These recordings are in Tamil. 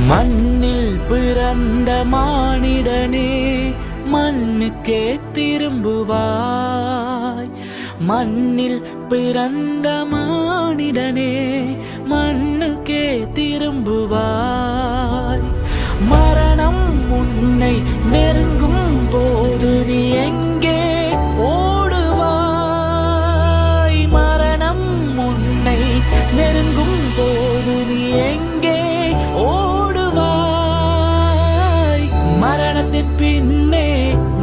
மண்ணில் பிறந்த மானிடனே மண்ணுக்கே திரும்புவாய். மண்ணில் பிறந்த மானிடனே மண்ணுக்கே திரும்புவாய். மரணம் உன்னை நெருங்கும் போது நீ எங்கே ஓடுவாய்? மரணம் உன்னை நெருங்கும் போது நீ எங்கே ஓடுவாய்? மரணத்தின் பின்னே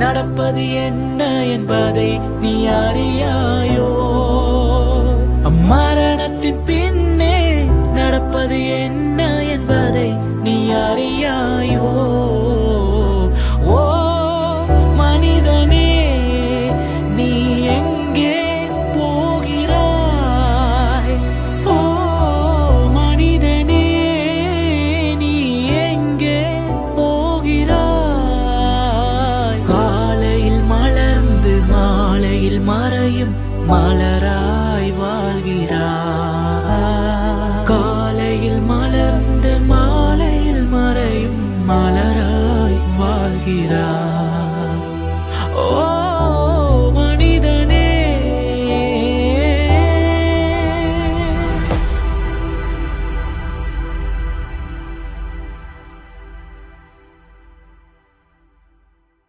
நடப்பது என்ன என்பதை நீ அறியாயோ? மரணத்தின் பின்னே நடப்பது என்ன என்பதை நீ அறியாயோ? ஓ மனிதனே, நீ எங்கே போகிறாய்? ஓ மனிதனே, நீ எங்கே போகிறாய்? காலையில் மலர்ந்து மாலையில் மறையும் மலராய் வாழ்கிறாய். காலையில் மலர்ந்து மாலையில் மறையும் மலராய் வாழ்கிறாய்.